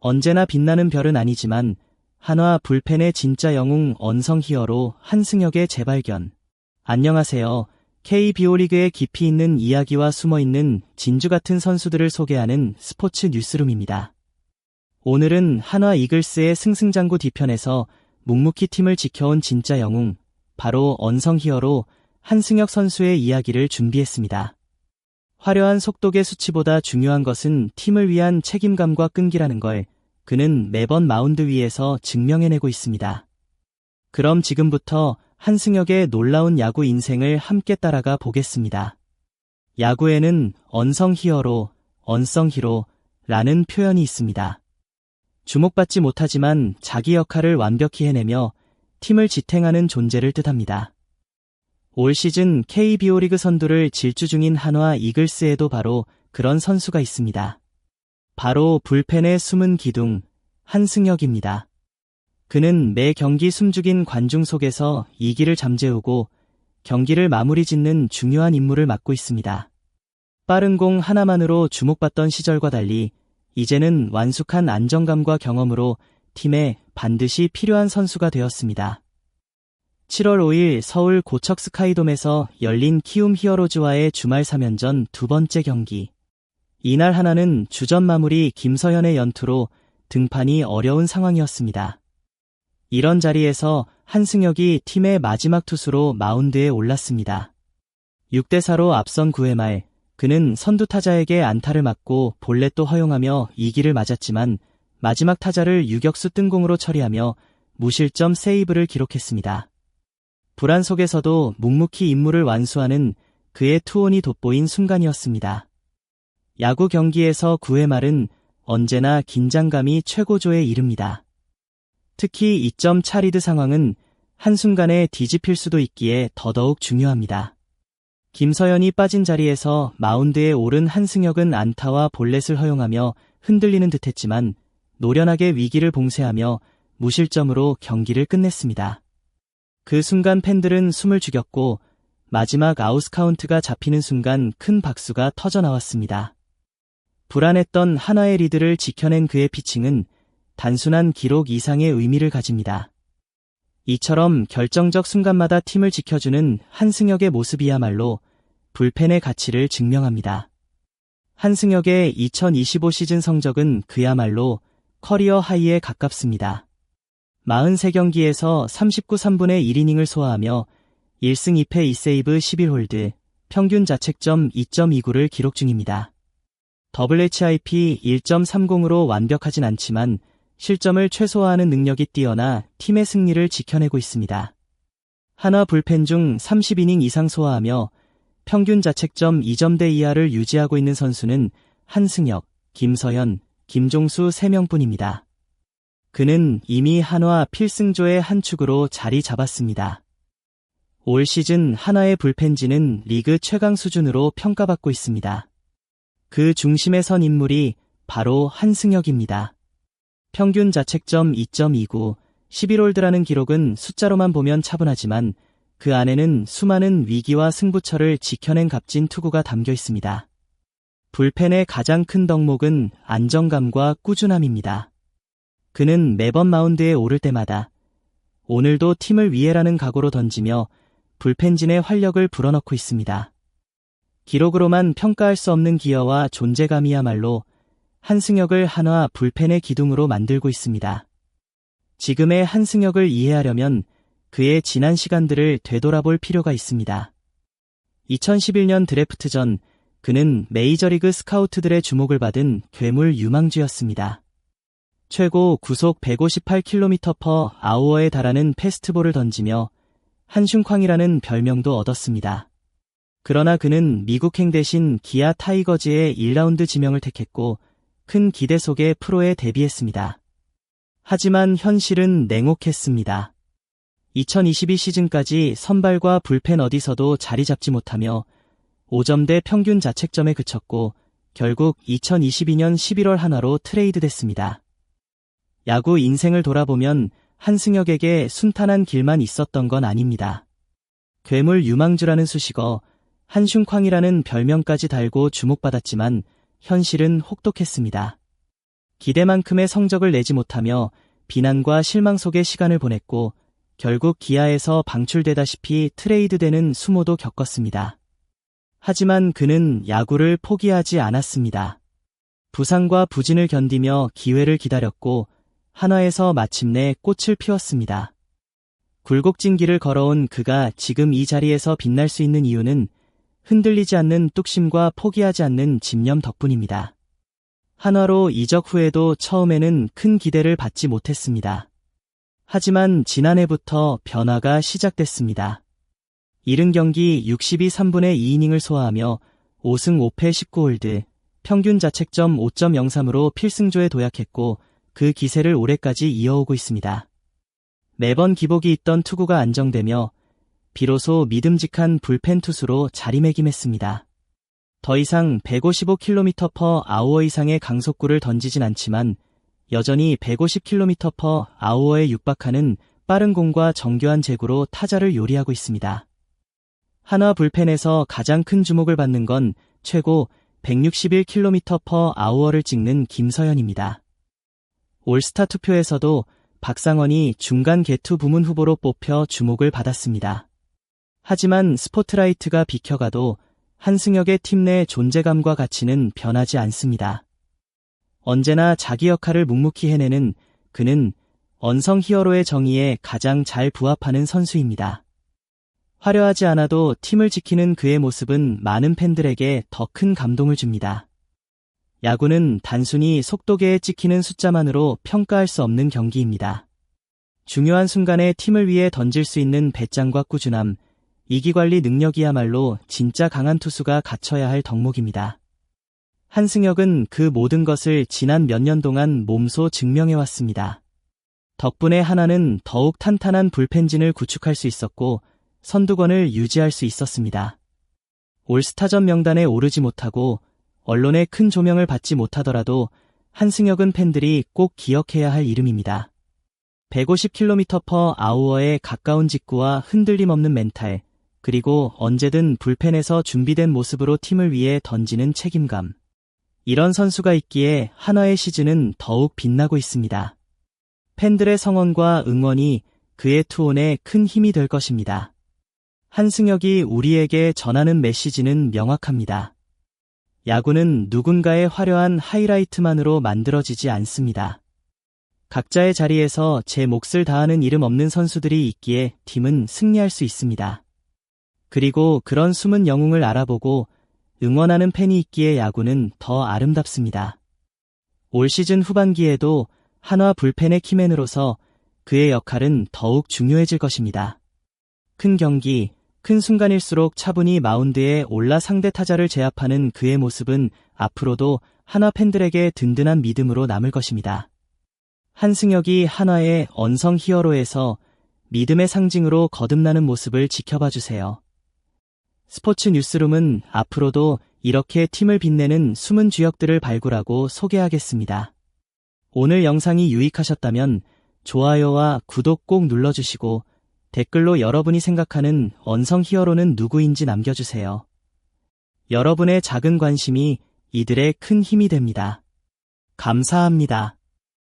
언제나 빛나는 별은 아니지만 한화 불펜의 진짜 영웅 언성 히어로 한승혁의 재발견. 안녕하세요. KBO 리그의 깊이 있는 이야기와 숨어있는 진주 같은 선수들을 소개하는 스포츠 뉴스룸입니다. 오늘은 한화 이글스의 승승장구 뒤편에서 묵묵히 팀을 지켜온 진짜 영웅, 바로 언성 히어로 한승혁 선수의 이야기를 준비했습니다. 화려한 속독의 수치보다 중요한 것은 팀을 위한 책임감과 끈기라는 걸 그는 매번 마운드 위에서 증명해내고 있습니다. 그럼 지금부터 한승혁의 놀라운 야구 인생을 함께 따라가 보겠습니다. 야구에는 언성 히어로, 언성 히로라는 표현이 있습니다. 주목받지 못하지만 자기 역할을 완벽히 해내며 팀을 지탱하는 존재를 뜻합니다. 올 시즌 KBO 리그 선두를 질주 중인 한화 이글스에도 바로 그런 선수가 있습니다. 바로 불펜의 숨은 기둥, 한승혁입니다. 그는 매 경기 숨죽인 관중 속에서 이기를 잠재우고 경기를 마무리 짓는 중요한 임무를 맡고 있습니다. 빠른 공 하나만으로 주목받던 시절과 달리 이제는 완숙한 안정감과 경험으로 팀에 반드시 필요한 선수가 되었습니다. 7월 5일 서울 고척 스카이돔에서 열린 키움 히어로즈와의 주말 3연전 두 번째 경기. 이날 한화는 주전 마무리 김서현의 연투로 등판이 어려운 상황이었습니다. 이런 자리에서 한승혁이 팀의 마지막 투수로 마운드에 올랐습니다. 6대4로 앞선 9회 말 그는 선두 타자에게 안타를 맞고 볼넷도 허용하며 2기를 맞았지만 마지막 타자를 유격수 뜬공으로 처리하며 무실점 세이브를 기록했습니다. 불안 속에서도 묵묵히 임무를 완수하는 그의 투혼이 돋보인 순간이었습니다. 야구 경기에서 9회 말은 언제나 긴장감이 최고조에 이릅니다. 특히 2점 차 리드 상황은 한순간에 뒤집힐 수도 있기에 더더욱 중요합니다. 김서현이 빠진 자리에서 마운드에 오른 한승혁은 안타와 볼넷을 허용하며 흔들리는 듯했지만 노련하게 위기를 봉쇄하며 무실점으로 경기를 끝냈습니다. 그 순간 팬들은 숨을 죽였고 마지막 아웃 카운트가 잡히는 순간 큰 박수가 터져나왔습니다. 불안했던 한화의 리드를 지켜낸 그의 피칭은 단순한 기록 이상의 의미를 가집니다. 이처럼 결정적 순간마다 팀을 지켜주는 한승혁의 모습이야말로 불펜의 가치를 증명합니다. 한승혁의 2025 시즌 성적은 그야말로 커리어 하이에 가깝습니다. 43경기에서 39, 3분의 1이닝을 소화하며 1승 2패 2세이브 11홀드, 평균 자책점 2.29를 기록 중입니다. WHIP 1.30으로 완벽하진 않지만 실점을 최소화하는 능력이 뛰어나 팀의 승리를 지켜내고 있습니다. 한화 불펜 중 30이닝 이상 소화하며 평균 자책점 2점대 이하를 유지하고 있는 선수는 한승혁, 김서현, 김종수 3명뿐입니다. 그는 이미 한화 필승조의 한 축으로 자리 잡았습니다. 올 시즌 한화의 불펜진은 리그 최강 수준으로 평가받고 있습니다. 그 중심에 선 인물이 바로 한승혁입니다. 평균 자책점 2.29, 11홀드라는 기록은 숫자로만 보면 차분하지만 그 안에는 수많은 위기와 승부처를 지켜낸 값진 투구가 담겨 있습니다. 불펜의 가장 큰 덕목은 안정감과 꾸준함입니다. 그는 매번 마운드에 오를 때마다 오늘도 팀을 위해라는 각오로 던지며 불펜진의 활력을 불어넣고 있습니다. 기록으로만 평가할 수 없는 기여와 존재감이야말로 한승혁을 한화 불펜의 기둥으로 만들고 있습니다. 지금의 한승혁을 이해하려면 그의 지난 시간들을 되돌아볼 필요가 있습니다. 2011년 드래프트 전 그는 메이저리그 스카우트들의 주목을 받은 괴물 유망주였습니다. 최고 구속 158km/h에 달하는 패스트볼을 던지며 한슝쾅이라는 별명도 얻었습니다. 그러나 그는 미국행 대신 기아 타이거즈의 1라운드 지명을 택했고 큰 기대 속에 프로에 데뷔했습니다. 하지만 현실은 냉혹했습니다. 2022 시즌까지 선발과 불펜 어디서도 자리 잡지 못하며 5점대 평균 자책점에 그쳤고 결국 2022년 11월 한화로 트레이드됐습니다. 야구 인생을 돌아보면 한승혁에게 순탄한 길만 있었던 건 아닙니다. 괴물 유망주라는 수식어, 한슝쾅이라는 별명까지 달고 주목받았지만 현실은 혹독했습니다. 기대만큼의 성적을 내지 못하며 비난과 실망 속에 시간을 보냈고 결국 기아에서 방출되다시피 트레이드되는 수모도 겪었습니다. 하지만 그는 야구를 포기하지 않았습니다. 부상과 부진을 견디며 기회를 기다렸고 한화에서 마침내 꽃을 피웠습니다. 굴곡진 길을 걸어온 그가 지금 이 자리에서 빛날 수 있는 이유는 흔들리지 않는 뚝심과 포기하지 않는 집념 덕분입니다. 한화로 이적 후에도 처음에는 큰 기대를 받지 못했습니다. 하지만 지난해부터 변화가 시작됐습니다. 70경기 62 3분의 2이닝을 소화하며 5승 5패 19홀드, 평균 자책점 5.03으로 필승조에 도약했고 그 기세를 올해까지 이어오고 있습니다. 매번 기복이 있던 투구가 안정되며 비로소 믿음직한 불펜 투수로 자리매김했습니다. 더 이상 155km/h 이상의 강속구를 던지진 않지만 여전히 150km/h에 육박하는 빠른 공과 정교한 제구로 타자를 요리하고 있습니다. 한화 불펜에서 가장 큰 주목을 받는 건 최고 161km/h를 찍는 김서현입니다. 올스타 투표에서도 박상원이 중간 개투 부문 후보로 뽑혀 주목을 받았습니다. 하지만 스포트라이트가 비켜가도 한승혁의 팀 내 존재감과 가치는 변하지 않습니다. 언제나 자기 역할을 묵묵히 해내는 그는 언성 히어로의 정의에 가장 잘 부합하는 선수입니다. 화려하지 않아도 팀을 지키는 그의 모습은 많은 팬들에게 더 큰 감동을 줍니다. 야구는 단순히 속도계에 찍히는 숫자만으로 평가할 수 없는 경기입니다. 중요한 순간에 팀을 위해 던질 수 있는 배짱과 꾸준함, 이기관리 능력이야말로 진짜 강한 투수가 갖춰야 할 덕목입니다. 한승혁은 그 모든 것을 지난 몇 년 동안 몸소 증명해왔습니다. 덕분에 한화는 더욱 탄탄한 불펜진을 구축할 수 있었고 선두권을 유지할 수 있었습니다. 올스타전 명단에 오르지 못하고 언론의 큰 조명을 받지 못하더라도 한승혁은 팬들이 꼭 기억해야 할 이름입니다. 150km/h에 가까운 직구와 흔들림 없는 멘탈, 그리고 언제든 불펜에서 준비된 모습으로 팀을 위해 던지는 책임감. 이런 선수가 있기에 한화의 시즌은 더욱 빛나고 있습니다. 팬들의 성원과 응원이 그의 투혼에 큰 힘이 될 것입니다. 한승혁이 우리에게 전하는 메시지는 명확합니다. 야구는 누군가의 화려한 하이라이트만으로 만들어지지 않습니다. 각자의 자리에서 제 몫을 다하는 이름 없는 선수들이 있기에 팀은 승리할 수 있습니다. 그리고 그런 숨은 영웅을 알아보고 응원하는 팬이 있기에 야구는 더 아름답습니다. 올 시즌 후반기에도 한화 불펜의 키맨으로서 그의 역할은 더욱 중요해질 것입니다. 큰 경기, 큰 순간일수록 차분히 마운드에 올라 상대 타자를 제압하는 그의 모습은 앞으로도 한화 팬들에게 든든한 믿음으로 남을 것입니다. 한승혁이 한화의 언성 히어로에서 믿음의 상징으로 거듭나는 모습을 지켜봐 주세요. 스포츠 뉴스룸은 앞으로도 이렇게 팀을 빛내는 숨은 주역들을 발굴하고 소개하겠습니다. 오늘 영상이 유익하셨다면 좋아요와 구독 꼭 눌러주시고 댓글로 여러분이 생각하는 언성 히어로는 누구인지 남겨주세요. 여러분의 작은 관심이 이들의 큰 힘이 됩니다. 감사합니다.